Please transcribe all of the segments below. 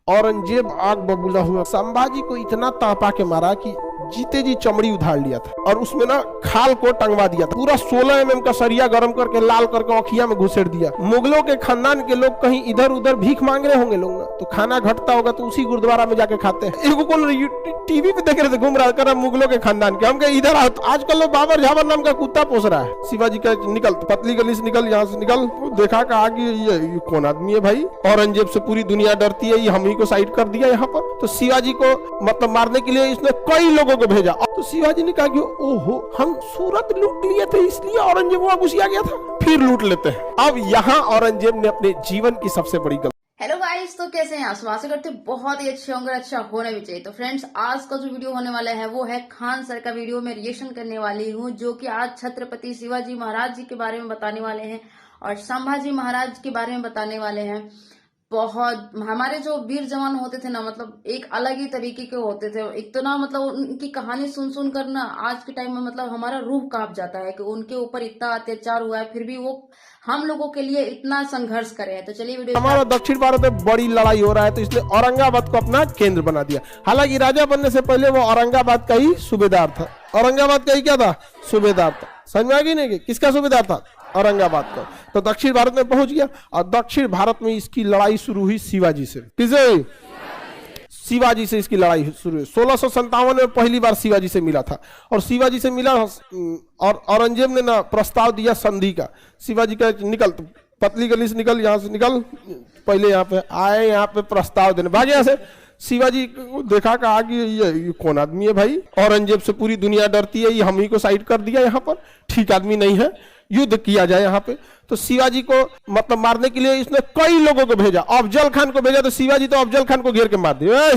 औरंगजेब आग बबूला हुआ। संभाजी को इतना तापा के मारा कि जीते जी चमड़ी उधार लिया था और उसमें ना खाल को टंगवा दिया था। पूरा 16 mm का सरिया गर्म करके लाल करके औखिया में घुसेड़ दिया। मुगलों के खानदान के लोग कहीं इधर उधर भीख मांग रहे होंगे लोग ना, तो खाना घटता होगा तो उसी गुरुद्वारा में जाके खाते हैं। एगो कौन टीवी पे देख रहे थे घूम रहा कर मुगलों के खानदान के, हम कहे इधर आओ। आजकल लोग बाबर झाबर नाम का कुत्ता पोस रहा है। शिवाजी का निकल, पतली गली से निकल, यहाँ से निकल। देखा का आगे ये कौन आदमी है भाई, औरंगजेब से पूरी दुनिया डरती है, ये हम ही को साइड कर दिया यहाँ पर। तो शिवाजी को मतलब मारने के लिए इसने कई लोगों को भेजा। तो शिवाजी ने कहा कि ओहो हम सूरत लूट लिए थे इसलिए औरंगजेब वहां घुस गया था, फिर लूट लेते हैं। अब यहाँ औरंगजेब ने अपने जीवन की सबसे बड़ी गलती। हेलो गाइस, तो कैसे हैं आप? आशा करते हैं बहुत ही अच्छे होंगे, अच्छा होना भी चाहिए। तो फ्रेंड्स, आज का जो वीडियो होने वाला है वो है खान सर का वीडियो में रिएक्शन करने वाली हूँ, जो कि आज छत्रपति शिवाजी महाराज जी के बारे में बताने वाले हैं और संभाजी महाराज के बारे में बताने वाले हैं। बहुत हमारे जो वीर जवान होते थे ना, मतलब एक अलग ही तरीके के होते थे। एक तो ना मतलब उनकी कहानी सुन सुन कर ना आज के टाइम में मतलब हमारा रूह कांप जाता है कि उनके ऊपर इतना अत्याचार हुआ है, फिर भी वो हम लोगों के लिए इतना संघर्ष करे हैं। तो चलिए वीडियो। हमारा दक्षिण भारत में बड़ी लड़ाई हो रहा है, तो इसलिए औरंगाबाद को अपना केंद्र बना दिया। हालांकि राजा बनने से पहले वो औरंगाबाद का ही सूबेदार था। औरंगाबाद का ही क्या था? सूबेदार था। समझ में आ गई नहीं? किसका सूबेदार था? औरंगाबाद का। तो दक्षिण भारत में पहुंच गया और दक्षिण भारत में इसकी लड़ाई शुरू हुई शिवाजी से। किसे? शिवाजी से इसकी लड़ाई शुरू हुई। 1657 में पहली बार शिवाजी से मिला था और शिवाजी से मिला और औरंगजेब ने ना प्रस्ताव दिया संधि का। शिवाजी का निकल, पतली गली से निकल, यहाँ से निकल, पहले यहाँ पे आए, यहाँ पे प्रस्ताव देने भागे। यहाँ से शिवाजी को देखा का आगे ये कौन आदमी है भाई, औरंगजेब से पूरी दुनिया डरती है, ये हम ही को साइड कर दिया यहाँ पर, ठीक आदमी नहीं है, युद्ध किया जाए यहाँ पे। तो शिवाजी को मतलब मारने के लिए इसने कई लोगों को भेजा। अफजल खान को भेजा, तो शिवाजी तो अफजल खान को घेर के मार दिया।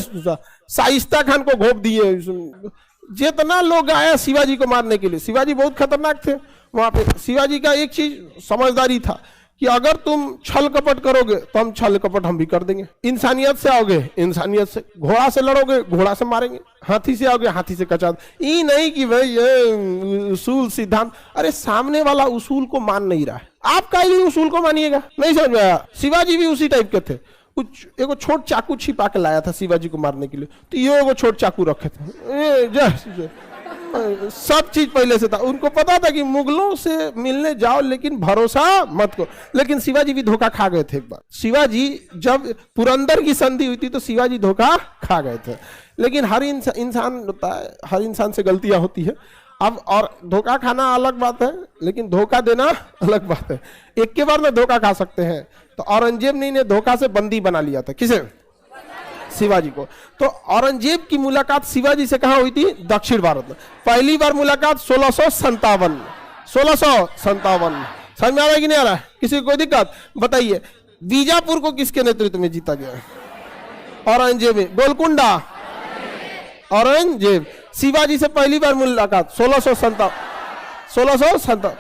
शाइस्ता खान को घोप दिए। जितना लोग आया शिवाजी को मारने के लिए, शिवाजी बहुत खतरनाक थे वहां पे। शिवाजी का एक चीज समझदारी था कि अगर तुम छल कपट करोगे तो हम छल कपट हम भी कर देंगे। इंसानियत से आओगे, इंसानियत से। घोड़ा से लड़ोगे, घोड़ा से मारेंगे। हाथी से आओगे, हाथी से कचा। ये नहीं कि भाई ये उसूल सिद्धांत, अरे सामने वाला उसूल को मान नहीं रहा है, आप का ही उसूल को मानिएगा। नहीं समझ में आया? शिवाजी भी उसी टाइप के थे। कुछ एगो छोट चाकू छिपा के लाया था शिवाजी को मारने के लिए, तो ये एगो छोट चाकू रखे थे। सब चीज पहले से था। उनको पता था कि मुगलों से मिलने जाओ लेकिन भरोसा मत करो। लेकिन शिवाजी भी धोखा खा गए थे एक बार। शिवाजी जब पुरंदर की संधि हुई थी तो शिवाजी धोखा खा गए थे। लेकिन हर इंसान होता है, हर इंसान से गलतियां होती है। अब और धोखा खाना अलग बात है, लेकिन धोखा देना अलग बात है। एक के बार में धोखा खा सकते हैं। तो औरंगजेब ने इन्हें धोखा से बंदी बना लिया था। किसे? शिवाजी को। तो औरंगजेब की मुलाकात शिवाजी से कहां हुई थी? दक्षिण भारत में। पहली बार मुलाकात 1657। 1657 समझ में आ रहा है कि नहीं आ रहा है? किसी को कोई दिक्कत? बताइए। बीजापुर को किसके नेतृत्व में जीता गया? औरंगजेब। गोलकुंडा औरंगजेब। शिवाजी से पहली बार मुलाकात 1657।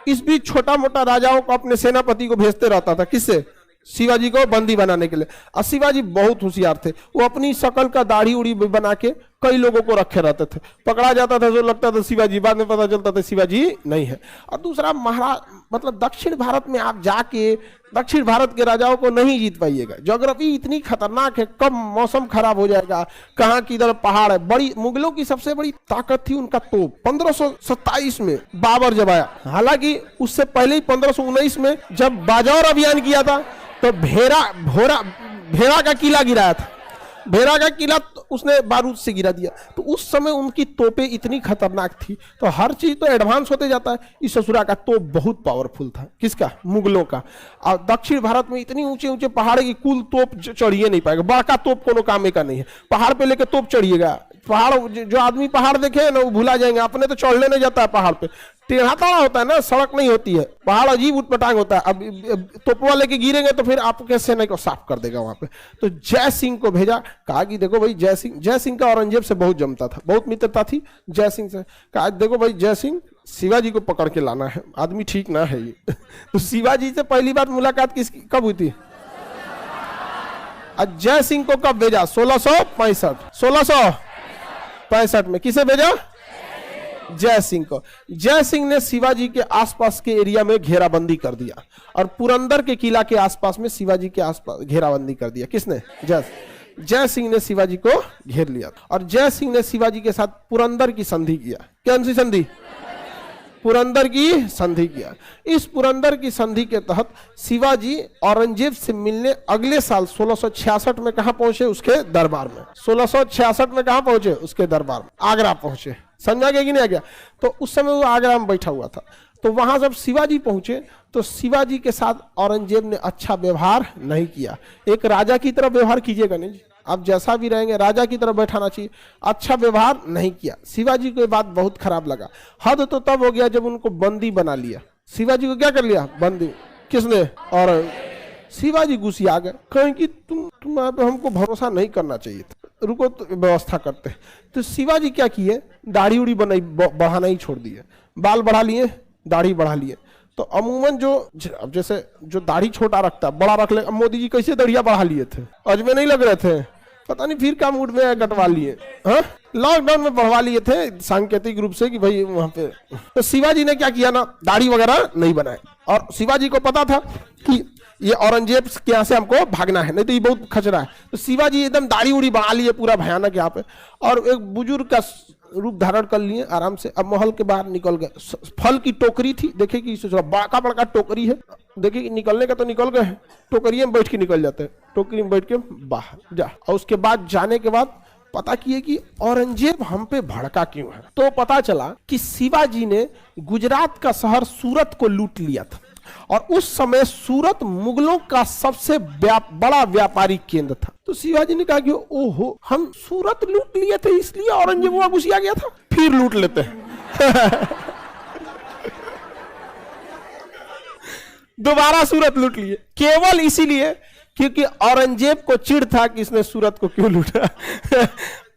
इस बीच छोटा मोटा राजाओं को अपने सेनापति को भेजते रहता था। किससे? शिवाजी को बंदी बनाने के लिए। और शिवाजी बहुत होशियार थे। वो अपनी शकल का दाढ़ी उड़ी बना के कई लोगों को रखे रहते थे। पकड़ा जाता था जो लगता था शिवाजी, बाद में पता चलता था शिवाजी नहीं है। और दूसरा, महाराज मतलब दक्षिण भारत में आप जाके दक्षिण भारत के राजाओं को नहीं जीत पाइएगा। ज्योग्राफी इतनी खतरनाक है, कब मौसम खराब हो जाएगा, कहाँ किधर पहाड़ है। बड़ी मुगलों की सबसे बड़ी ताकत थी उनका तोप। 1527 में बाबर जब आया, हालांकि उससे पहले ही 1519 में जब बाजौर अभियान किया था तो भेड़ा का किला गिराया था। भेड़ा का किला उसने बारूद से गिरा दिया। तो उस समय उनकी तोपें इतनी खतरनाक थी। तो हर चीज तो एडवांस होते जाता है। इस ससुरा का तोप बहुत पावरफुल था। किसका? मुगलों का। और दक्षिण भारत में इतनी ऊंचे ऊंचे पहाड़ की कुल तोप चढ़िए नहीं पाएगा। बड़का तोप कोनो काम का नहीं है। पहाड़ पे लेके तोप चढ़िएगा, पहाड़ जो आदमी पहाड़ देखे ना वो भुला जाएंगे। अपने तो चढ़ने नहीं जाता है पहाड़ पे, टेढ़ा ताड़ा होता है ना, सड़क नहीं होती है, पहाड़ अजीब उठपटांग होता है। अब तोपवा लेके गिरेंगे तो फिर आपके सेना को साफ कर देगा वहां पे। तो जय सिंह को भेजा, कहा कि देखो भाई जय सिंह का औरंगजेब से बहुत जमता था, बहुत मित्रता थी जय सिंह से। कहा देखो भाई जय सिंह, शिवाजी को पकड़ के लाना है, आदमी ठीक ना है ये। तो शिवाजी से पहली बार मुलाकात किसकी कब हुई थी? जय सिंह को कब भेजा? 1665 में। किसे भेजा? जय सिंह को। जय सिंह ने शिवाजी के आसपास के एरिया में घेराबंदी कर दिया और पुरंदर के किला के आसपास में शिवाजी के आसपास घेराबंदी कर दिया। किसने? जय। जय सिंह ने शिवाजी को घेर लिया और जय सिंह ने शिवाजी के साथ पुरंदर की संधि किया। कौन सी संधि? पुरंदर की संधि किया। इस पुरंदर की संधि के तहत शिवाजी औरंगजेब से मिलने अगले साल 1666 में कहां पहुंचे? उसके दरबार में। 1666 में कहां पहुंचे? उसके दरबार में, आगरा पहुंचे। समझा गया कि नहीं आ गया? तो उस समय वो आगरा में बैठा हुआ था। तो वहां जब शिवाजी पहुंचे तो शिवाजी के साथ औरंगजेब ने अच्छा व्यवहार नहीं किया। एक राजा की तरह व्यवहार कीजिएगा नहीं जी, आप जैसा भी रहेंगे राजा की तरह बैठाना चाहिए। अच्छा व्यवहार नहीं किया। शिवाजी को ये बात बहुत खराब लगा। हद तो तब हो गया जब उनको बंदी बना लिया। शिवाजी को क्या कर लिया? बंदी। किसने? और शिवाजी गुस्सा आ गए, कहें कि तुम हमको भरोसा नहीं करना चाहिए था, रुको तो व्यवस्था करते। तो शिवाजी क्या किए? दाढ़ी उड़ी बढ़ाना ही छोड़ दिए, बाल बढ़ा लिए, दाढ़ी बढ़ा लिए। तो अमूमन अब जैसे जो दाढ़ी छोटा रखता है बड़ा रख ले। मोदी जी कैसे दाढ़िया बढ़ा लिए थे? अजमेर नहीं लग रहे थे? पता नहीं फिर क्या मूड में कटवा लिए। हाँ, लॉकडाउन में बढ़वा लिए थे सांकेतिक रूप से कि भाई वहां पे। तो शिवाजी ने क्या किया ना, दाढ़ी वगैरह नहीं बनाए। और शिवाजी को पता था कि ये औरंगजेब के यहाँ से हमको भागना है, नहीं तो ये बहुत खचरा है। तो शिवाजी एकदम दाढ़ी उड़ी बढ़ा लिए पूरा भयानक यहाँ पे, और एक बुजुर्ग का रूप धारण कर लिए आराम से। अब महल के बाहर निकल गए। फल की टोकरी थी, देखे कि बड़ा बड़ा टोकरी है, देखे कि निकलने का तो निकल गए, टोकरी में बैठ के निकल जाते हैं, टोकरी में बैठ के बाहर जा। और उसके बाद जाने के बाद पता किए कि औरंगजेब हम पे भड़का क्यों है। तो पता चला कि शिवाजी ने गुजरात का शहर सूरत को लूट लिया था, और उस समय सूरत मुगलों का सबसे बड़ा व्यापारिक केंद्र था। तो शिवाजी ने कहा कि ओहो, हम सूरत लूट लिए थे इसलिए औरंगजेब वहां घुसिया गया था, फिर लूट लेते हैं। दोबारा सूरत लूट लिए, केवल इसीलिए क्योंकि औरंगजेब को चिढ़ था कि इसने सूरत को क्यों लूटा।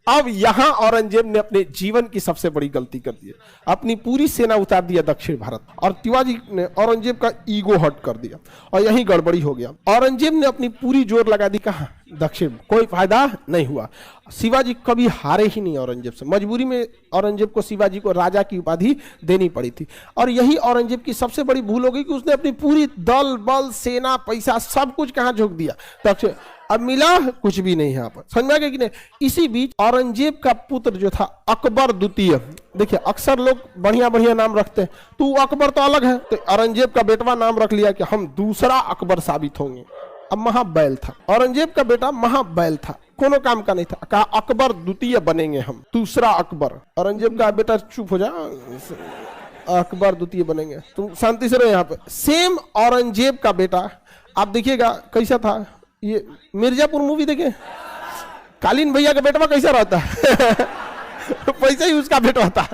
अब यहां औरंगजेब ने अपने जीवन की सबसे बड़ी गलती कर दी, अपनी पूरी सेना उतार दिया दक्षिण भारत, और शिवाजी ने औरंगजेब का ईगो हर्ट कर दिया, और यही गड़बड़ी हो गया। औरंगजेब ने अपनी पूरी जोर लगा दी कहां? दक्षिण। कोई फायदा नहीं हुआ। शिवाजी कभी हारे ही नहीं औरंगजेब से। मजबूरी में औरंगजेब को शिवाजी को राजा की उपाधि देनी पड़ी थी, और यही औरंगजेब की सबसे बड़ी भूल हो गई कि उसने अपनी पूरी दल बल सेना पैसा सब कुछ कहां झोंक दिया? दक्षिण। अब मिला कुछ भी नहीं यहाँ पर। समझ में आ गया कि नहीं? इसी बीच औरंगजेब का पुत्र जो था अकबर द्वितीय, देखिए अक्सर लोग बढ़िया बढ़िया नाम रखते हैं, तो अकबर तो अलग है, तो औरंगजेब का बेटवा नाम रख लिया कि हम दूसरा अकबर साबित होंगे। अब महाबैल था, औरंगजेब का बेटा महाबैल था, कोनो काम का नहीं था, कहा अकबर द्वितीय बनेंगे हम, दूसरा अकबर। औरंगजेब का बेटा चुप हो जा, अकबर द्वितीय बनेंगे, तुम शांति से रहो यहाँ पे। सेम औरंगजेब का बेटा, आप देखिएगा कैसा था। ये मिर्जापुर मूवी देखे, कालीन भैया का बेटवा कैसा रहता है? वैसे ही उसका बेटा था,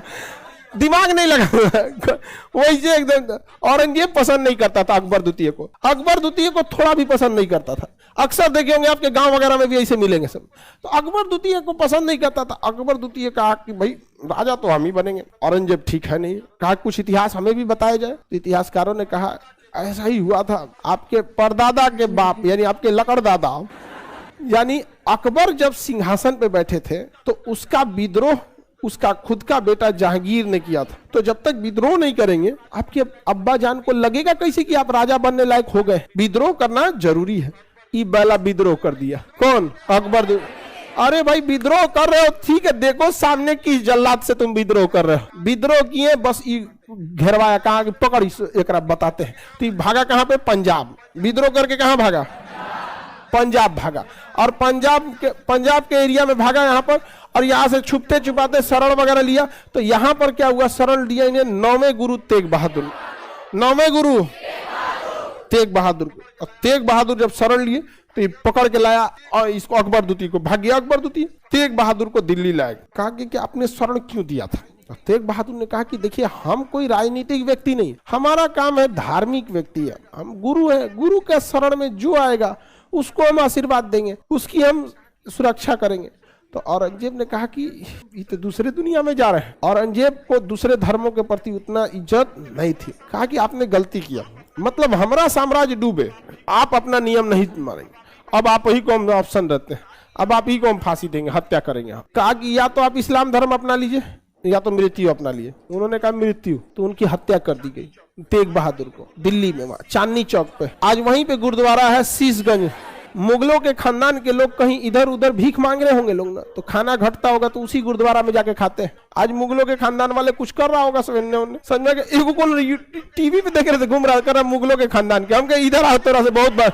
दिमाग नहीं लगा वैसे एकदम। औरंगजेब पसंद नहीं करता था अकबर द्वितीय को, अकबर द्वितीय को थोड़ा भी पसंद नहीं करता था। अक्सर देखे होंगे आपके गांव वगैरह में भी ऐसे मिलेंगे सब। तो अकबर द्वितीय को पसंद नहीं करता था। अकबर द्वितीय कहा कि भाई राजा तो हम ही बनेंगे। औरंगजेब ठीक है नहीं, कहा कुछ इतिहास हमें भी बताया जाए। तो इतिहासकारों ने कहा ऐसा ही हुआ था, आपके परदादा के बाप यानी आपके लकड़दादा यानी अकबर जब सिंहासन पे बैठे थे तो उसका विद्रोह उसका खुद का बेटा जहांगीर ने किया था। तो जब तक विद्रोह नहीं करेंगे आपके अब्बा जान को लगेगा कैसे कि आप राजा बनने लायक हो गए। विद्रोह करना जरूरी है। ये पहला विद्रोह कर दिया कौन? अकबर। अरे भाई विद्रोह कर रहे हो ठीक है, देखो सामने किस जल्लाद से तुम विद्रोह कर रहे हो। विद्रोह किए बस घेरवाया, कहा कि पकड़ एक बताते हैं। तो भागा कहां पे? पंजाब। विद्रोह करके कहां भागा? पंजाब भागा, और पंजाब के एरिया में भागा यहाँ पर, और यहाँ से छुपते छुपाते शरण वगैरह लिया। तो यहाँ पर क्या हुआ? शरण लिया इन्हें 9वें गुरु तेग बहादुर, 9वें गुरु तेग बहादुर। तेग बहादुर जब शरण लिए तो पकड़ के लाया और इसको अकबर द्वितीय को, भाग गया अकबर द्वितीय। तेग बहादुर को दिल्ली लाया, कहा कि आपने शरण क्यों दिया था? तेग बहादुर ने कहा कि देखिए हम कोई राजनीतिक व्यक्ति नहीं, हमारा काम है धार्मिक व्यक्ति है, हम गुरु है, गुरु के शरण में जो आएगा उसको हम आशीर्वाद देंगे, उसकी हम सुरक्षा करेंगे। तो औरंगजेब ने कहा कि ये तो दूसरे दुनिया में जा रहे हैं। औरंगजेब को दूसरे धर्मों के प्रति उतना इज्जत नहीं थी। कहा कि आपने गलती किया, मतलब हमारा साम्राज्य डूबे, आप अपना नियम नहीं मानेंगे, अब आप ही को हम ऑप्शन रहते हैं, अब आप ही को हम फांसी देंगे, हत्या करेंगे। कहा कि या तो आप इस्लाम धर्म अपना लीजिए या तो मृत्यु अपना लिए। उन्होंने कहा मृत्यु, तो उनकी हत्या कर दी गई तेग बहादुर को दिल्ली में, वहां चांदनी चौक पे। आज वहीं पे गुरुद्वारा है शीशगंज, मुगलों के खानदान के लोग कहीं इधर उधर भीख मांग रहे होंगे लोग ना, तो खाना घटता होगा तो उसी गुरुद्वारा में जाके खाते हैं। आज मुगलों के खानदान वाले कुछ कर रहा होगा समझने उन्हें, समझ में एगो कौन टीवी पे देख रहे थे घूम रहा कर रहा मुगलों के खानदान के, हम कहे इधर आओ तोरा से बहुत बार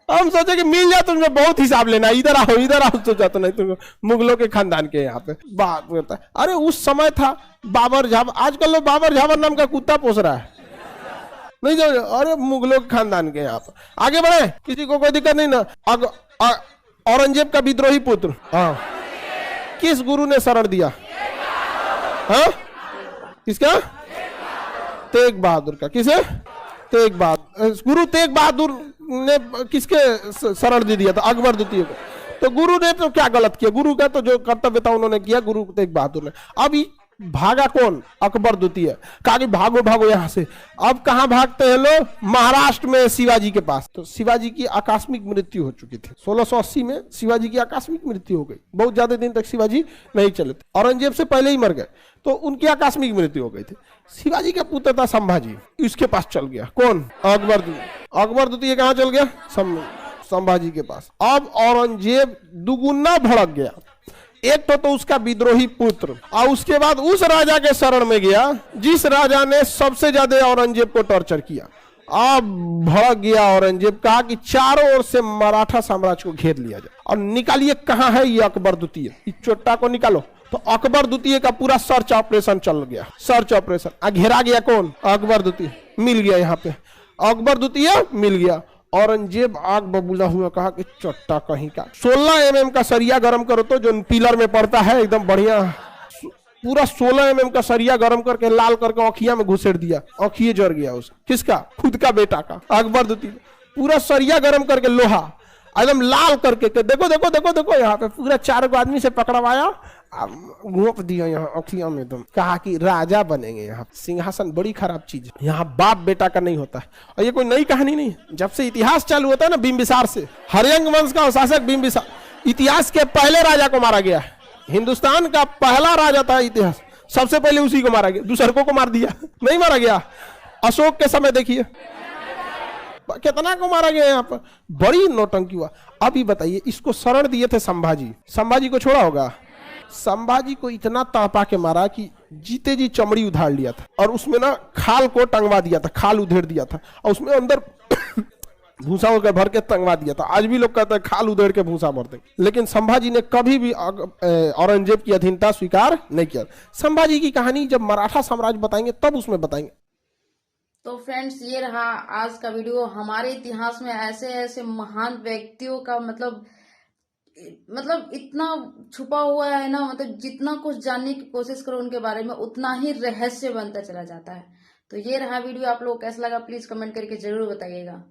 हम सोचे कि मिल जाए तुमको बहुत हिसाब लेना, इधर आओ सोचा तो नहीं तुमको मुगलों के खानदान के यहाँ पे बात होता है। अरे उस समय था बाबर झाबर, आजकल लोग बाबर झाबर नाम का कुत्ता पोस रहा है नहीं जो, अरे मुगलों के खानदान के यहाँ पर आगे बढ़े, किसी को कोई दिक्कत नहीं ना। औरंगजेब का विद्रोही पुत्र हाँ किस गुरु ने शरण दिया? हाँ किसका? तेग बहादुर का। किसे? तेग बहादुर। गुरु तेग बहादुर ने किसके शरण दे दिया था? अकबर द्वितीय को। तो गुरु ने तो क्या गलत किया? गुरु का तो जो कर्तव्य था उन्होंने किया, गुरु तेग बहादुर ने। अब भागा कौन? अकबर द्वितीय। कहा कि भागो भागो यहां से। अब कहां भागते हैं लोग? महाराष्ट्र में शिवाजी के पास। तो शिवाजी की आकस्मिक मृत्यु हो चुकी थी 1680 में, शिवाजी की आकस्मिक मृत्यु हो गई। बहुत ज्यादा दिन तक शिवाजी नहीं चले थे, औरंगजेब से पहले ही मर गए, तो उनकी आकस्मिक मृत्यु हो गई थी। शिवाजी का पुत्र था संभाजी, इसके पास चल गया। कौन? अकबर द्वितीय। अकबर द्वितीय कहां चल गया? संभाजी के पास। अब औरंगजेब दुगुना भड़क गया। एक तो उसका विद्रोही पुत्र, और उसके बाद उस राजा के शरण में गया जिस राजा ने सबसे ज्यादा औरंगजेब को टॉर्चर किया। अब भड़क गया औरंगजेब, कहा कि चारों ओर से मराठा साम्राज्य को घेर लिया जाए और निकालिए कहां है ये अकबर द्वितीय, इस चोट्टा को निकालो। तो अकबर द्वितीय का पूरा सर्च ऑपरेशन चल गया, सर्च ऑपरेशन। घेरा गया कौन? अकबर द्वितीय। मिल गया यहाँ पे अकबर द्वितीय, मिल गया। औरंगजेब आग बबूला हुआ, कहा कि चट्टा कहीं का 16 mm का सरिया गरम करो, तो जो पिलर में पड़ता है एकदम बढ़िया, पूरा 16 mm का सरिया गरम करके लाल करके औखिया में घुसेड़ दिया। औखिए जर गया उसका। किसका? खुद का बेटा का, अकबर द्वितीय। पूरा सरिया गरम करके लोहा एकदम लाल करके, देखो देखो देखो देखो यहाँ पे पूरा 4 आदमी से पकड़वाया, घोप दिया यहाँ औखिया में एकदम। कहा कि राजा बनेंगे यहाँ। सिंहासन बड़ी खराब चीज है, यहाँ बाप बेटा का नहीं होता है। और ये कोई नई कहानी नहीं, जब से इतिहास चालू होता है ना, बिंबिसार से, हर्यंग वंश का शासक बिंबिसार, इतिहास के पहले राजा को मारा गया। हिंदुस्तान का पहला राजा था इतिहास, सबसे पहले उसी को मारा गया। दूसरों को मार दिया नहीं, मारा गया। अशोक के समय देखिए कितना को मारा गया यहाँ पर, बड़ी नौटंकी हुआ। अभी बताइए, इसको शरण दिए थे संभाजी, संभाजी को छोड़ा होगा? संभाजी को इतना तड़पा के मारा कि जीते जी चमड़ी उधार लिया था, और उसमें ना खाल को टंगवा दिया था, खाल उधेड़ दिया था, और उसमें अंदर भूसा होकर भर के टंगवा दिया था। आज भी लोग कहते हैं खाल उधेड़ के भूसा भरते, लेकिन संभाजी ने कभी भी औरंगजेब की अधीनता स्वीकार नहीं किया। संभाजी की कहानी जब मराठा साम्राज्य बताएंगे तब उसमें बताएंगे। तो फ्रेंड्स, ये रहा आज का वीडियो। हमारे इतिहास में ऐसे ऐसे महान व्यक्तियों का मतलब इतना छुपा हुआ है ना, मतलब जितना कुछ जानने की कोशिश करो उनके बारे में, उतना ही रहस्य बनता चला जाता है। तो ये रहा वीडियो, आप लोगों को कैसा लगा प्लीज कमेंट करके जरूर बताइएगा।